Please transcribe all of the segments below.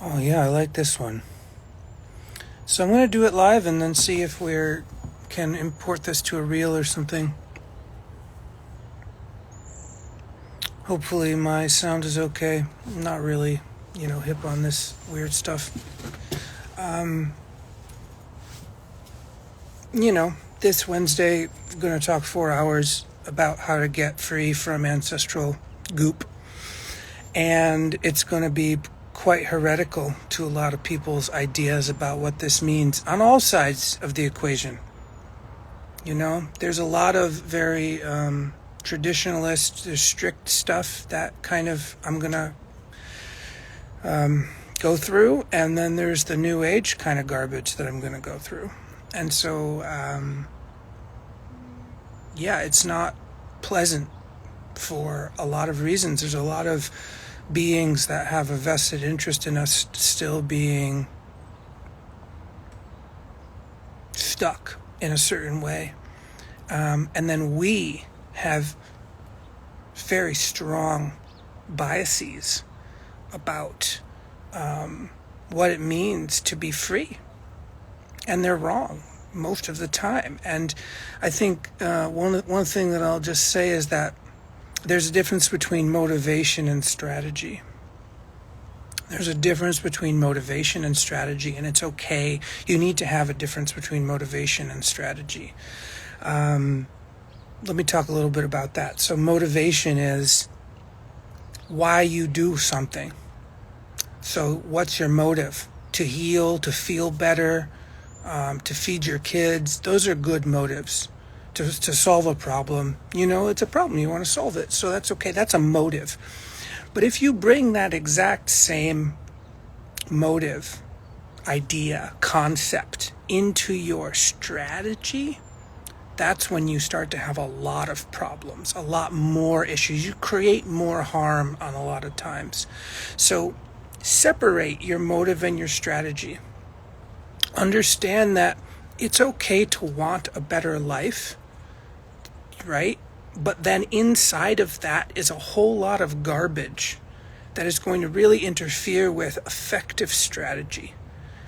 Oh yeah, I like this one. So I'm going to do it live and then see if we can import this to a reel or something. Hopefully my sound is okay. I'm not really, hip on this weird stuff. This Wednesday, I'm going to talk 4 hours about how to get free from ancestral goop. And it's going to be quite heretical to a lot of people's ideas about what this means on all sides of the equation. There's a lot of very traditionalist, strict stuff that kind of I'm going to go through, and then there's the new age kind of garbage that I'm going to go through. And so, it's not pleasant for a lot of reasons. There's a lot of beings that have a vested interest in us still being stuck in a certain way. And then we have very strong biases about what it means to be free. And they're wrong most of the time. And I think one thing that I'll just say is that there's a difference between motivation and strategy. There's a difference between motivation and strategy, and it's okay. You need to have a difference between motivation and strategy. Let me talk a little bit about that. So motivation is why you do something. So what's your motive? To heal, to feel better, to feed your kids. Those are good motives. To solve a problem. It's a problem. You want to solve it. So that's okay. That's a motive. But if you bring that exact same motive, idea, concept into your strategy, that's when you start to have a lot of problems, a lot more issues. You create more harm on a lot of times. So separate your motive and your strategy. Understand that it's okay to want a better life, right? But then inside of that is a whole lot of garbage that is going to really interfere with effective strategy.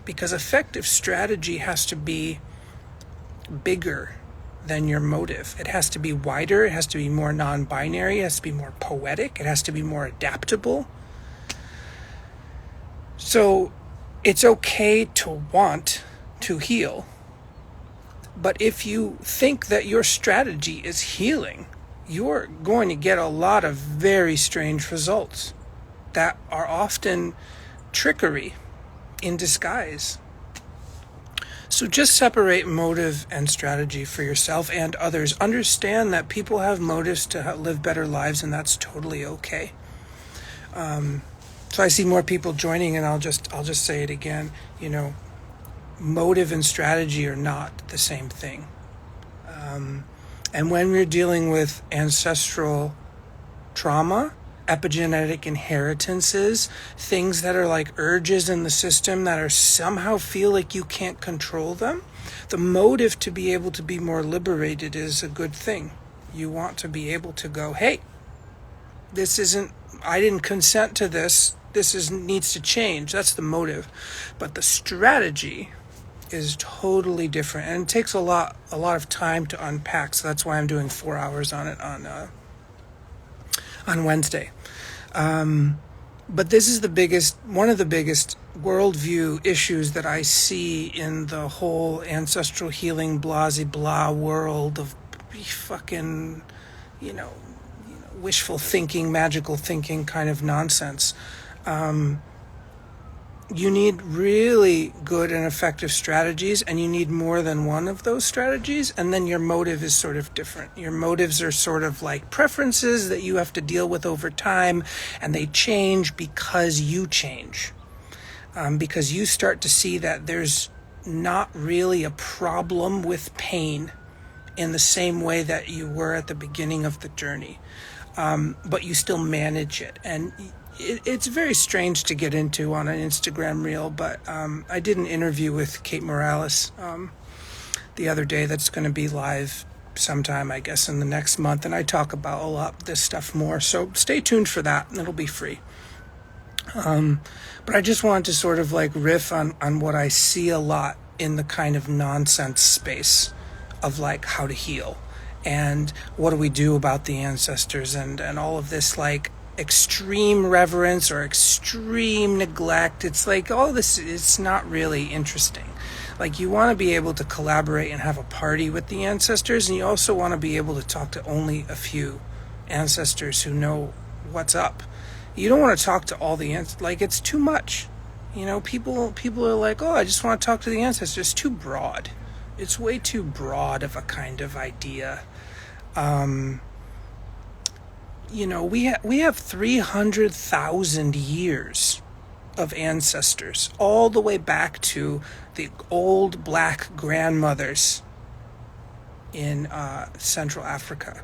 Because effective strategy has to be bigger than your motive. It has to be wider. It has to be more non-binary. It has to be more poetic. It has to be more adaptable. So it's okay to want to heal. But if you think that your strategy is healing, you're going to get a lot of very strange results that are often trickery in disguise. So just separate motive and strategy for yourself and others. Understand that people have motives to live better lives, and that's totally okay. So I see more people joining, and I'll just say it again. Motive and strategy are not the same thing. And when we're dealing with ancestral trauma, epigenetic inheritances, things that are like urges in the system that are somehow feel like you can't control them, the motive to be able to be more liberated is a good thing. You want to be able to go, hey, I didn't consent to this. Needs to change. That's the motive. But the strategy is totally different, and it takes a lot of time to unpack. So that's why I'm doing 4 hours on it on Wednesday. But this is one of the biggest worldview issues that I see in the whole ancestral healing blah world of fucking, wishful thinking, magical thinking kind of nonsense. You need really good and effective strategies, and you need more than one of those strategies, and then your motive is sort of different. Your motives are sort of like preferences that you have to deal with over time, and they change because you change. Because you start to see that there's not really a problem with pain in the same way that you were at the beginning of the journey. But you still manage it. And it's very strange to get into on an Instagram reel, but I did an interview with Kate Morales the other day that's going to be live sometime, I guess, in the next month, and I talk about a lot of this stuff more. So stay tuned for that, and it'll be free. But I just wanted to sort of like riff on what I see a lot in the kind of nonsense space of like how to heal and what do we do about the ancestors and all of this like extreme reverence or extreme neglect. It's like all this, it's not really interesting. Like you want to be able to collaborate and have a party with the ancestors, and you also want to be able to talk to only a few ancestors who know what's up. You don't want to talk to all the ancestors. Like it's too much. You know, people are like, oh, I just want to talk to the ancestors. It's too broad. It's way too broad of a kind of idea. You know, we have 300,000 years of ancestors, all the way back to the old black grandmothers in Central Africa.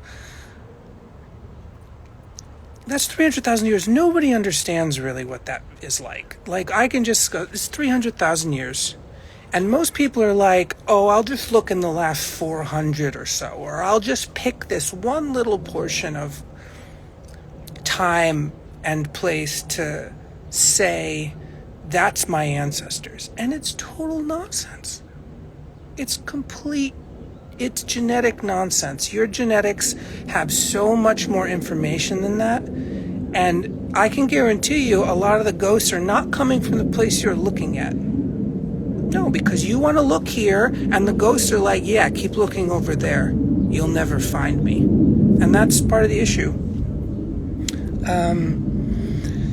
That's 300,000 years. Nobody understands really what that is like. Like, I can just go, it's 300,000 years. And most people are like, oh, I'll just look in the last 400 or so, or I'll just pick this one little portion of time and place to say that's my ancestors. And it's total nonsense. It's genetic nonsense. Your genetics have so much more information than that. And I can guarantee you a lot of the ghosts are not coming from the place you're looking at. No, because you want to look here and the ghosts are like, yeah, keep looking over there. You'll never find me. And that's part of the issue.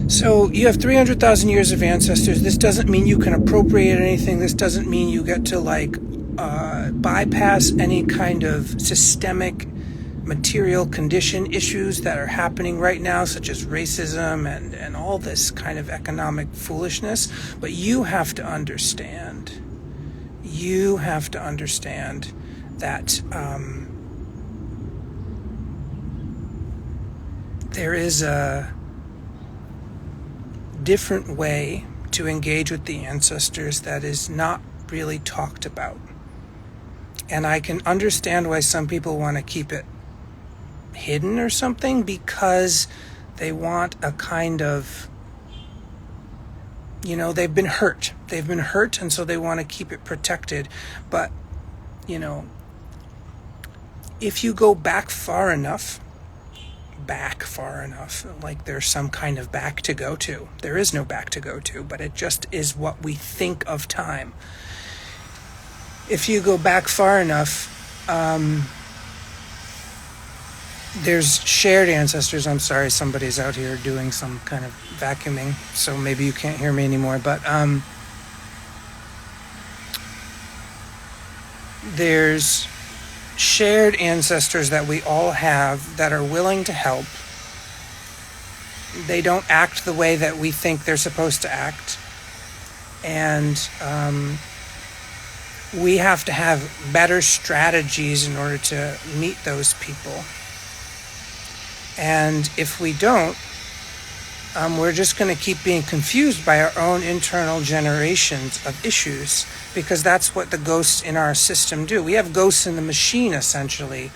So you have 300,000 years of ancestors. This doesn't mean you can appropriate anything. This doesn't mean you get to like bypass any kind of systemic material condition issues that are happening right now, such as racism and all this kind of economic foolishness. But you have to understand that there is a different way to engage with the ancestors that is not really talked about. And I can understand why some people want to keep it hidden or something, because they want a kind of, you know, they've been hurt, and so they want to keep it protected. But, you know, if you go back far enough, like there's some kind of back to go to. There is no back to go to, but it just is what we think of time. If you go back far enough, there's shared ancestors. I'm sorry, somebody's out here doing some kind of vacuuming, so maybe you can't hear me anymore, but there's shared ancestors that we all have that are willing to help. They don't act the way that we think they're supposed to act. And we have to have better strategies in order to meet those people. And if we don't, we're just going to keep being confused by our own internal generations of issues, because that's what the ghosts in our system do. We have ghosts in the machine, essentially.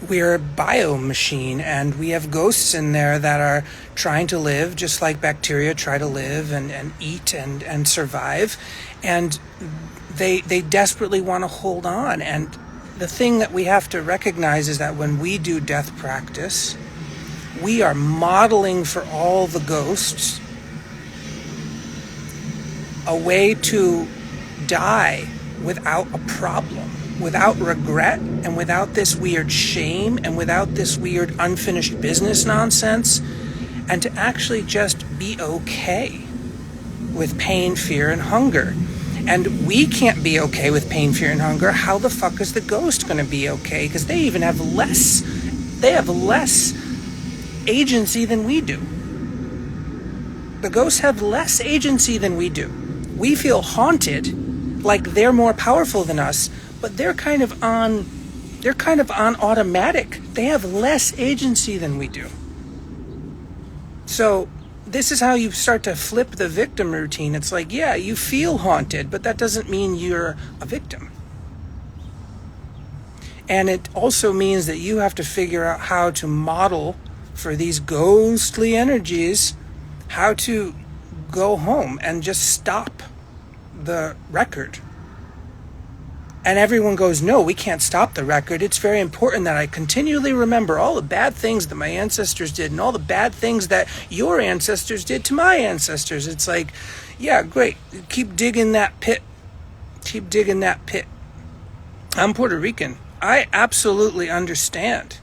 We're a bio machine, and we have ghosts in there that are trying to live just like bacteria try to live and eat and survive. And they desperately want to hold on. And the thing that we have to recognize is that when we do death practice, we are modeling for all the ghosts a way to die without a problem, without regret, and without this weird shame, and without this weird unfinished business nonsense, and to actually just be okay with pain, fear, and hunger. And we can't be okay with pain, fear, and hunger. How the fuck is the ghost going to be okay? Because they even have less agency than we do. The ghosts have less agency than we do. We feel haunted, like they're more powerful than us, but they're kind of on automatic. They have less agency than we do. So this is how you start to flip the victim routine. It's like, yeah, you feel haunted, but that doesn't mean you're a victim. And it also means that you have to figure out how to model for these ghostly energies how to go home and just stop the record. And everyone goes, no, we can't stop the record. It's very important that I continually remember all the bad things that my ancestors did and all the bad things that your ancestors did to my ancestors. It's like, yeah, great. Keep digging that pit. Keep digging that pit. I'm Puerto Rican. I absolutely understand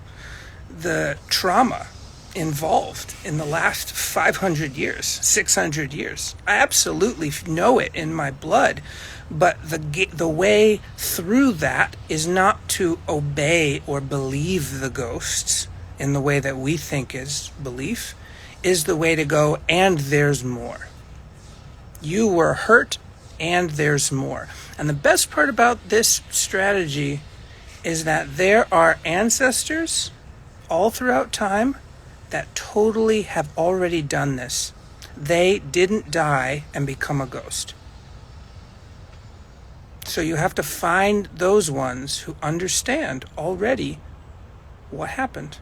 the trauma involved in the last 500 years, 600 years. I absolutely know it in my blood. But the way through that is not to obey or believe the ghosts in the way that we think is belief, is the way to go, and there's more. You were hurt, and there's more. And the best part about this strategy is that there are ancestors all throughout time that totally have already done this. They didn't die and become a ghost. So you have to find those ones who understand already what happened.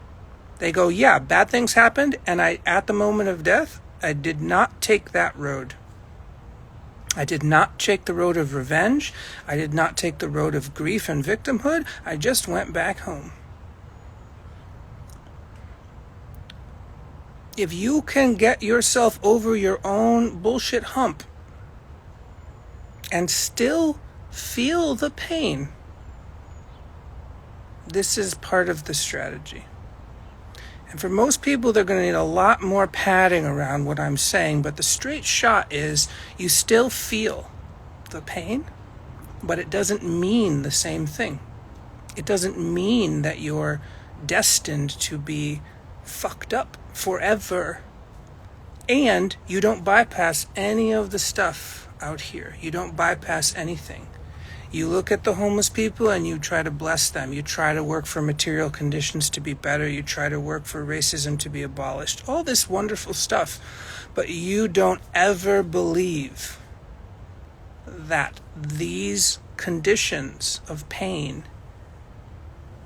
They go, yeah, bad things happened, and at the moment of death, I did not take that road. I did not take the road of revenge. I did not take the road of grief and victimhood. I just went back home. If you can get yourself over your own bullshit hump and still feel the pain, this is part of the strategy. And for most people, they're going to need a lot more padding around what I'm saying, but the straight shot is you still feel the pain, but it doesn't mean the same thing. It doesn't mean that you're destined to be fucked up forever. And you don't bypass any of the stuff out here. You don't bypass anything. You look at the homeless people and you try to bless them. You try to work for material conditions to be better. You try to work for racism to be abolished. All this wonderful stuff. But you don't ever believe that these conditions of pain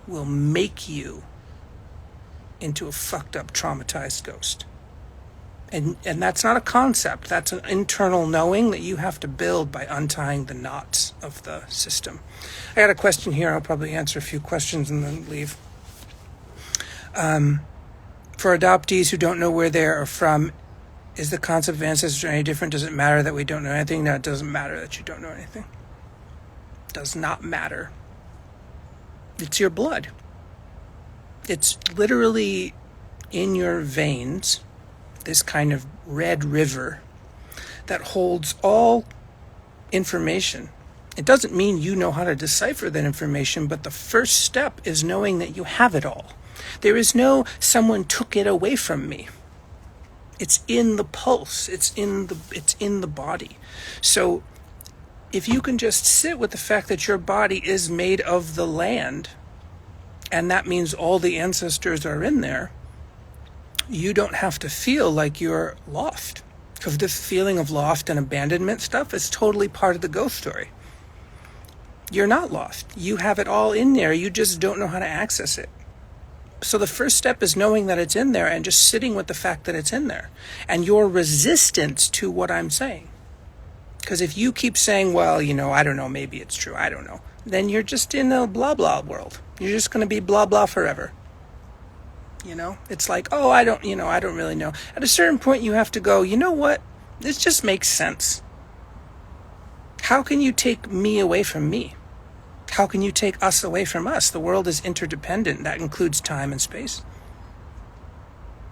will make you into a fucked up, traumatized ghost. And that's not a concept. That's an internal knowing that you have to build by untying the knots of the system. I got a question here. I'll probably answer a few questions and then leave. For adoptees who don't know where they are from, is the concept of ancestors any different? Does it matter that we don't know anything? No, it doesn't matter that you don't know anything. It does not matter. It's your blood. It's literally in your veins, this kind of red river that holds all information. It doesn't mean you know how to decipher that information, but the first step is knowing that you have it all. There is no someone took it away from me. It's in the pulse. It's in the body. So if you can just sit with the fact that your body is made of the land, and that means all the ancestors are in there, you don't have to feel like you're lost. Because this feeling of lost and abandonment stuff is totally part of the ghost story. You're not lost. You have it all in there. You just don't know how to access it. So the first step is knowing that it's in there and just sitting with the fact that it's in there. And your resistance to what I'm saying. Because if you keep saying, well, I don't know, maybe it's true, I don't know, then you're just in a blah blah world. You're just going to be blah blah forever. It's like, oh, I don't really know. At a certain point, you have to go, you know what? This just makes sense. How can you take me away from me? How can you take us away from us? The world is interdependent. That includes time and space.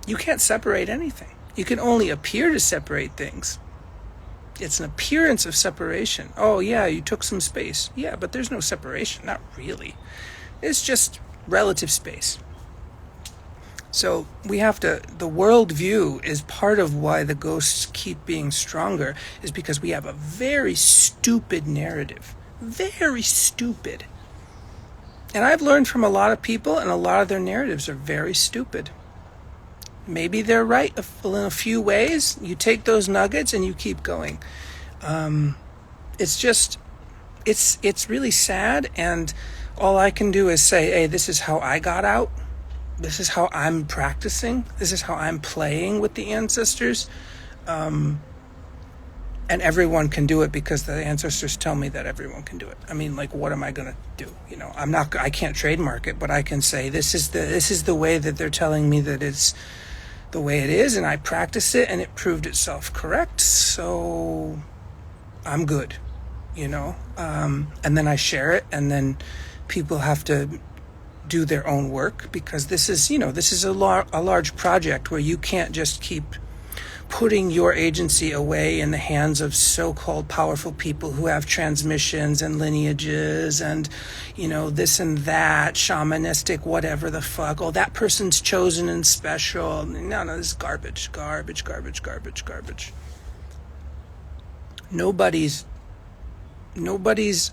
You can't separate anything. You can only appear to separate things. It's an appearance of separation. Oh, yeah, you took some space. Yeah, but there's no separation. Not really. It's just relative space. So we have to, the world view is part of why the ghosts keep being stronger, is because we have a very stupid narrative. Very stupid. And I've learned from a lot of people, and a lot of their narratives are very stupid. Maybe they're right in a few ways. You take those nuggets and you keep going. It's really sad, and all I can do is say, hey, this is how I got out. This is how I'm practicing. This is how I'm playing with the ancestors. And everyone can do it because the ancestors tell me that everyone can do it. I mean, like, what am I going to do? You know, I can't trademark it, but I can say this is the way that they're telling me that it's the way it is, and I practiced it and it proved itself correct. So I'm good, you know? And then I share it, and then people have to do their own work, because this is a large project where you can't just keep putting your agency away in the hands of so-called powerful people who have transmissions and lineages and, you know, this and that, shamanistic, whatever the fuck. Oh, that person's chosen and special. No, this is garbage. Nobody's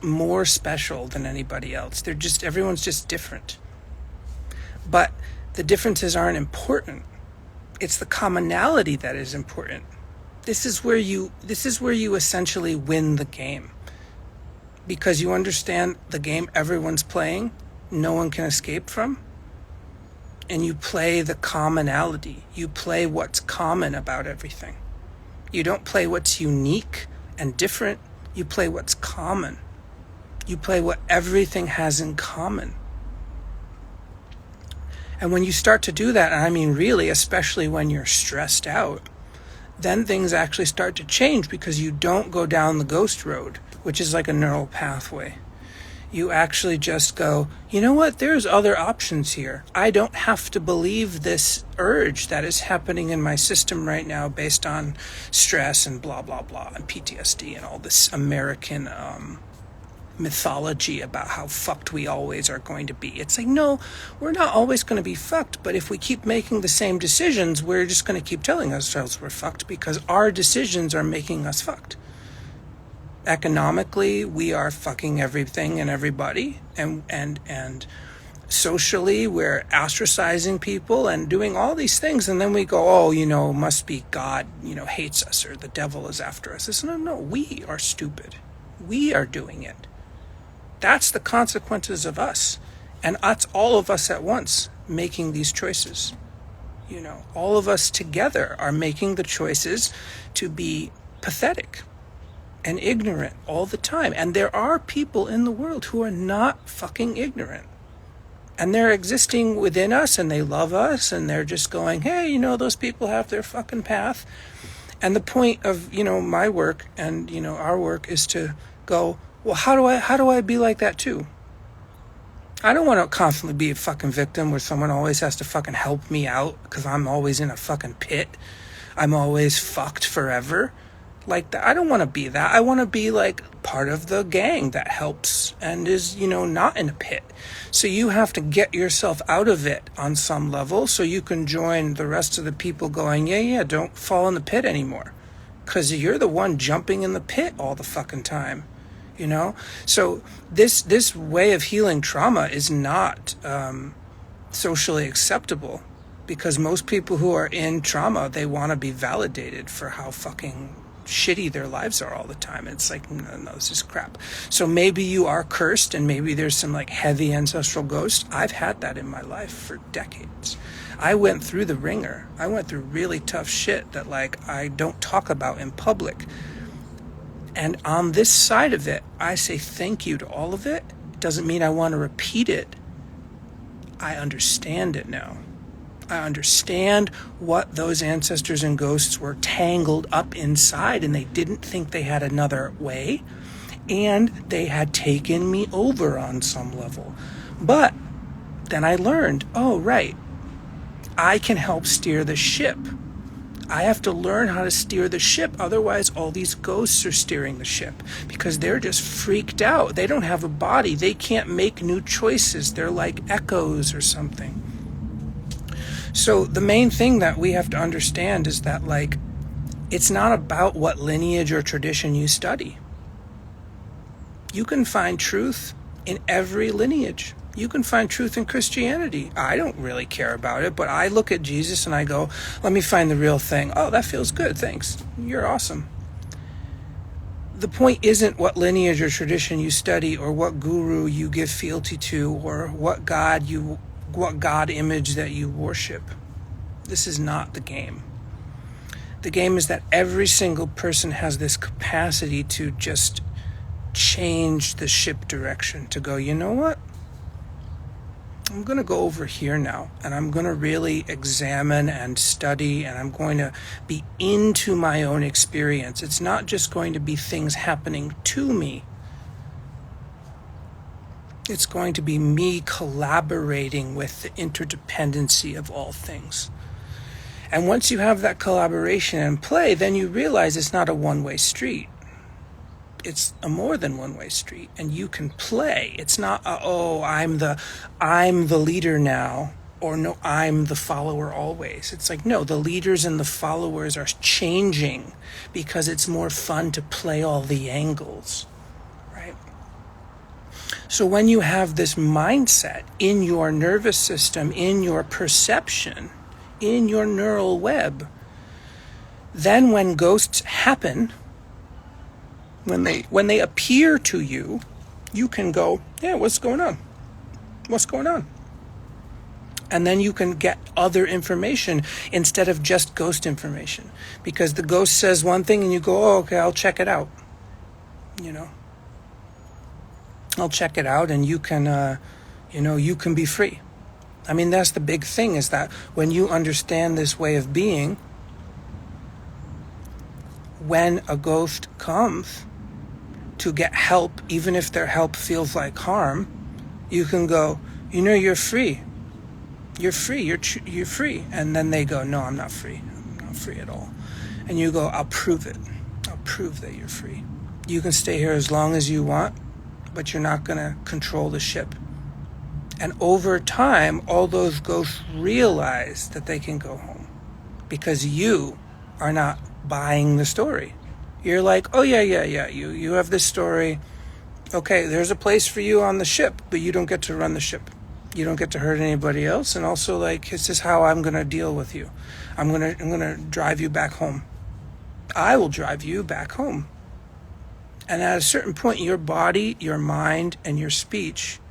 more special than anybody else. Everyone's just different. But the differences aren't important. It's the commonality that is important. This is where you essentially win the game, because you understand the game everyone's playing, no one can escape from, and you play the commonality. You play what's common about everything. You don't play what's unique and different. You play what's common. You play what everything has in common. And when you start to do that, and I mean really, especially when you're stressed out, then things actually start to change, because you don't go down the ghost road, which is like a neural pathway. You actually just go, you know what, there's other options here. I don't have to believe this urge that is happening in my system right now based on stress and blah, blah, blah, and PTSD and all this American mythology about how fucked we always are going to be. It's like, no, we're not always going to be fucked, but if we keep making the same decisions, we're just going to keep telling ourselves we're fucked, because our decisions are making us fucked. Economically, we are fucking everything and everybody, and socially, we're ostracizing people and doing all these things, and then we go, oh, you know, must be God, you know, hates us, or the devil is after us. It's, no, we are stupid. We are doing it. That's the consequences of us. And that's all of us at once making these choices. You know, all of us together are making the choices to be pathetic and ignorant all the time. And there are people in the world who are not fucking ignorant. And they're existing within us, and they love us, and they're just going, hey, you know, those people have their fucking path. And the point of, you know, my work and, you know, our work is to go, well, how do I be like that too? I don't want to constantly be a fucking victim where someone always has to fucking help me out because I'm always in a fucking pit. I'm always fucked forever. Like that. I don't want to be that. I want to be like part of the gang that helps and is, you know, not in a pit. So you have to get yourself out of it on some level so you can join the rest of the people going, yeah, don't fall in the pit anymore. Because you're the one jumping in the pit all the fucking time. You know, so this way of healing trauma is not socially acceptable, because most people who are in trauma, they want to be validated for how fucking shitty their lives are all the time. It's like, no, this is crap. So maybe you are cursed, and maybe there's some like heavy ancestral ghost. I've had that in my life for decades. I went through the ringer. I went through really tough shit that like I don't talk about in public. And on this side of it, I say thank you to all of it. It doesn't mean I want to repeat it. I understand it now. I understand what those ancestors and ghosts were tangled up inside, and they didn't think they had another way, and they had taken me over on some level. But then I learned, oh, right, I can help steer the ship. I have to learn how to steer the ship. Otherwise, all these ghosts are steering the ship because they're just freaked out. They don't have a body. They can't make new choices. They're like echoes or something. So the main thing that we have to understand is that, like, it's not about what lineage or tradition you study. You can find truth in every lineage. You can find truth in Christianity. I don't really care about it, but I look at Jesus and I go, let me find the real thing. Oh, that feels good. Thanks. You're awesome. The point isn't what lineage or tradition you study or what guru you give fealty to or what God you what God image that you worship. This is not the game. The game is that every single person has this capacity to just change the ship direction, to go, you know what? I'm going to go over here now, and I'm going to really examine and study, and I'm going to be into my own experience. It's not just going to be things happening to me. It's going to be me collaborating with the interdependency of all things. And once you have that collaboration and play, then you realize it's not a one-way street. It's a more than one-way street, and you can play. It's not I'm the leader now, or no, I'm the follower always. It's like, no, the leaders and the followers are changing because it's more fun to play all the angles, right? So when you have this mindset in your nervous system, in your perception, in your neural web, then when ghosts happen, when they appear to you, you can go, yeah, what's going on? What's going on? And then you can get other information instead of just ghost information. Because the ghost says one thing and you go, oh, okay, I'll check it out. I'll check it out, and you can, you can be free. I mean, that's the big thing, is that when you understand this way of being, when a ghost comes to get help, even if their help feels like harm, you can go, you're free. You're free. You're free. And then they go, no, I'm not free. I'm not free at all. And you go, I'll prove it. I'll prove that you're free. You can stay here as long as you want, but you're not going to control the ship. And over time, all those ghosts realize that they can go home because you are not buying the story. You're like, oh, yeah, you have this story. Okay, there's a place for you on the ship, but you don't get to run the ship. You don't get to hurt anybody else. And also, like, this is how I'm going to deal with you. I'm going to drive you back home. I will drive you back home. And at a certain point, your body, your mind, and your speech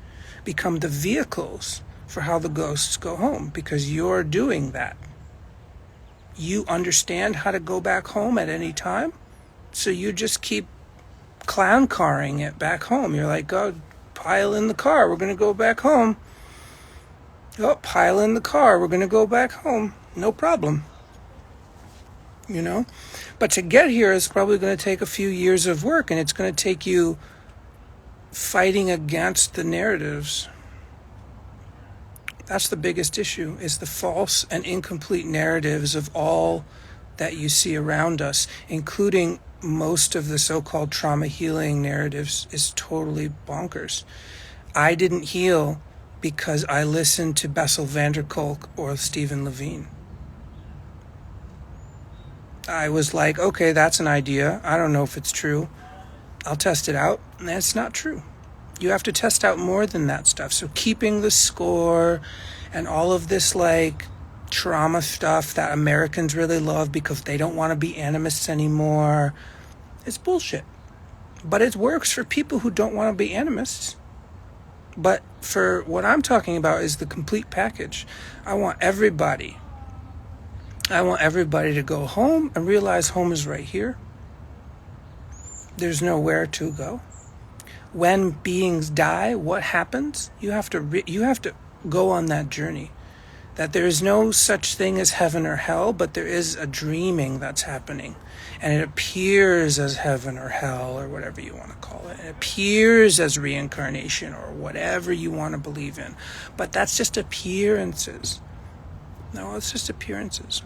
become the vehicles for how the ghosts go home, because you're doing that. You understand how to go back home at any time, so you just keep clown carring it back home. You're like, oh, pile in the car, we're going to go back home. Oh, pile in the car, we're going to go back home. No problem. But to get here is probably going to take a few years of work, and it's going to take you fighting against the narratives. That's the biggest issue, is the false and incomplete narratives of all that you see around us, including most of the so-called trauma healing narratives, is totally bonkers. I didn't heal because I listened to Bessel van der Kolk or Stephen Levine. I was like, okay, that's an idea. I don't know if it's true. I'll test it out. And it's not true. You have to test out more than that stuff. So keeping the score and all of this like trauma stuff that Americans really love because they don't want to be animists anymore, it's bullshit. But it works for people who don't want to be animists. But for what I'm talking about is the complete package. I want everybody to go home and realize home is right here. There's nowhere to go. When beings die, what happens? You have to go on that journey. That there is no such thing as heaven or hell, but there is a dreaming that's happening. And it appears as heaven or hell, or whatever you want to call it. It appears as reincarnation, or whatever you want to believe in. But that's just appearances. No, it's just appearances.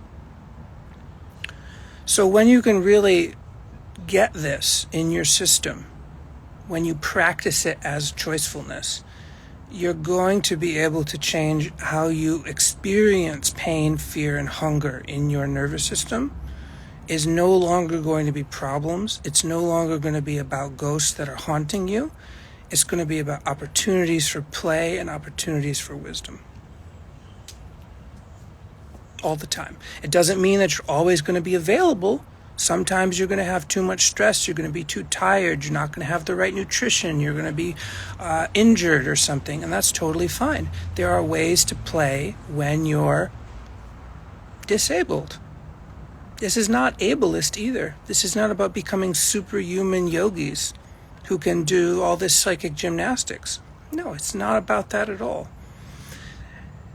So when you can really get this in your system, when you practice it as choicefulness, you're going to be able to change how you experience pain, fear, and hunger in your nervous system. Is no longer going to be problems. It's no longer going to be about ghosts that are haunting you. It's going to be about opportunities for play and opportunities for wisdom. All the time. It doesn't mean that you're always going to be available Sometimes you're going to have too much stress. You're going to be too tired. You're not going to have the right nutrition. You're going to be injured or something, and that's totally fine. There are ways to play when you're disabled. This is not ableist either. This is not about becoming superhuman yogis who can do all this psychic gymnastics. No, it's not about that at all.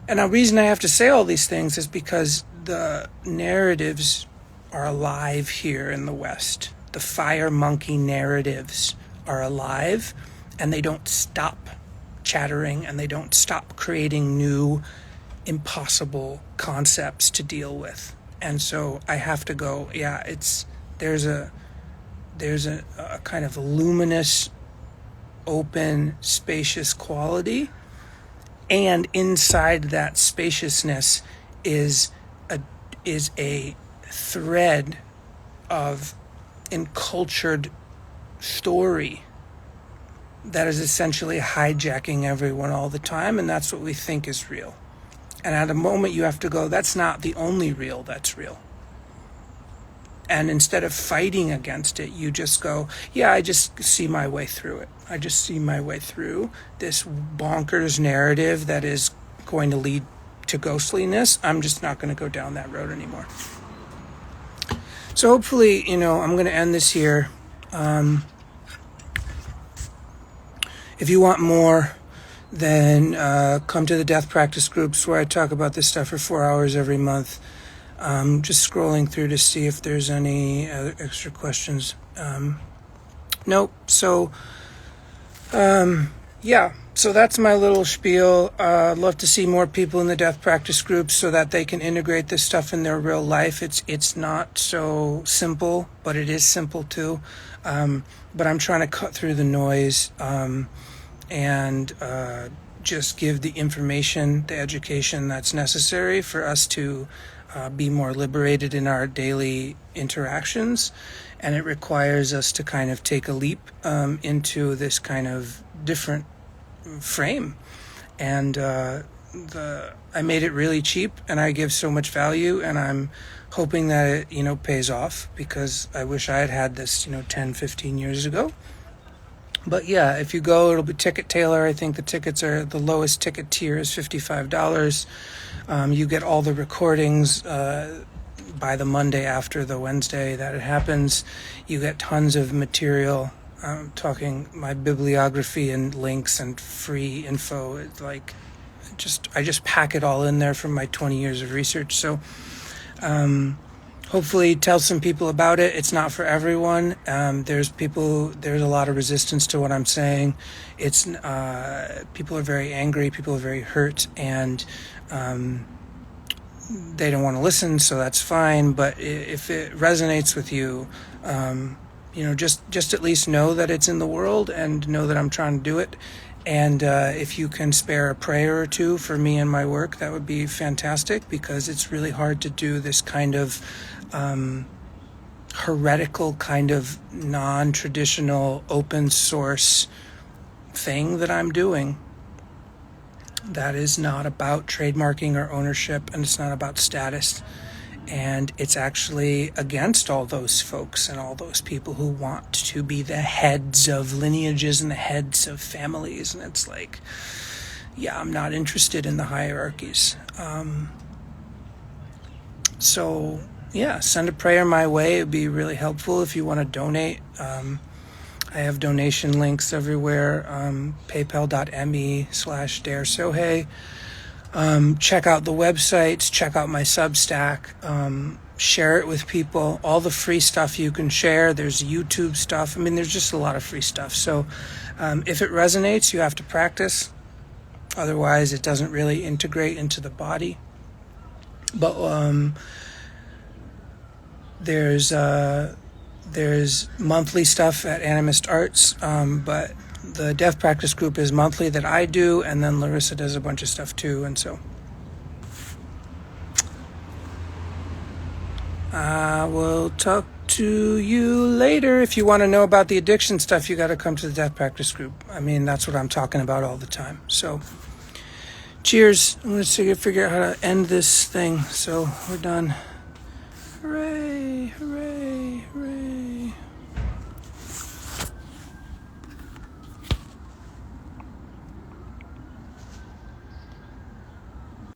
And the reason I have to say all these things is because the narratives are alive here in the West. The fire monkey narratives are alive, and they don't stop chattering, and they don't stop creating new, impossible concepts to deal with. And so I have to go, there's a kind of luminous, open, spacious quality, and inside that spaciousness is a thread of encultured story that is essentially hijacking everyone all the time, and that's what we think is real. And at a moment you have to go, that's not the only real that's real. And instead of fighting against it, you just go, I just see my way through it. I just see my way through this bonkers narrative that is going to lead to ghostliness. I'm just not going to go down that road anymore. So hopefully, I'm going to end this here. If you want more, then come to the death practice groups where I talk about this stuff for 4 hours every month. Just scrolling through to see if there's any other extra questions. Nope. So, so that's my little spiel. I'd love to see more people in the death practice groups so that they can integrate this stuff in their real life. It's not so simple, but it is simple too. But I'm trying to cut through the noise and just give the information, the education that's necessary for us to be more liberated in our daily interactions. And it requires us to kind of take a leap into this kind of different frame. And I made it really cheap, and I give so much value, and I'm hoping that it pays off, because I wish I had had this 10, 15 years ago. But if you go, it'll be Ticket Tailor. I think the lowest ticket tier is $55. You get all the recordings by the Monday after the Wednesday that it happens. You get tons of material. I'm talking my bibliography and links and free info. It's like, I just pack it all in there from my 20 years of research. So hopefully tell some people about it. It's not for everyone. There's a lot of resistance to what I'm saying. People are very angry, people are very hurt, and they don't want to listen, so that's fine. But if it resonates with you, just at least know that it's in the world, and know that I'm trying to do it. And if you can spare a prayer or two for me and my work, that would be fantastic, because it's really hard to do this kind of heretical, kind of non-traditional, open source thing that I'm doing. That is not about trademarking or ownership, and it's not about status. And it's actually against all those folks and all those people who want to be the heads of lineages and the heads of families. And it's like, I'm not interested in the hierarchies. Send a prayer my way. It would be really helpful if you want to donate. I have donation links everywhere. PayPal.me/DareSohei. Check out the websites, check out my Substack, share it with people. All the free stuff you can share. There's YouTube stuff. There's just a lot of free stuff. So if it resonates, you have to practice. Otherwise, it doesn't really integrate into the body. But there's monthly stuff at Animist Arts, but the death practice group is monthly that I do, and then Larissa does a bunch of stuff too. And so I will talk to you later. If you want to know about the addiction stuff, you got to come to the death practice group. That's what I'm talking about all the time. So cheers. I'm going to figure out how to end this thing. So we're done. Hooray, hooray.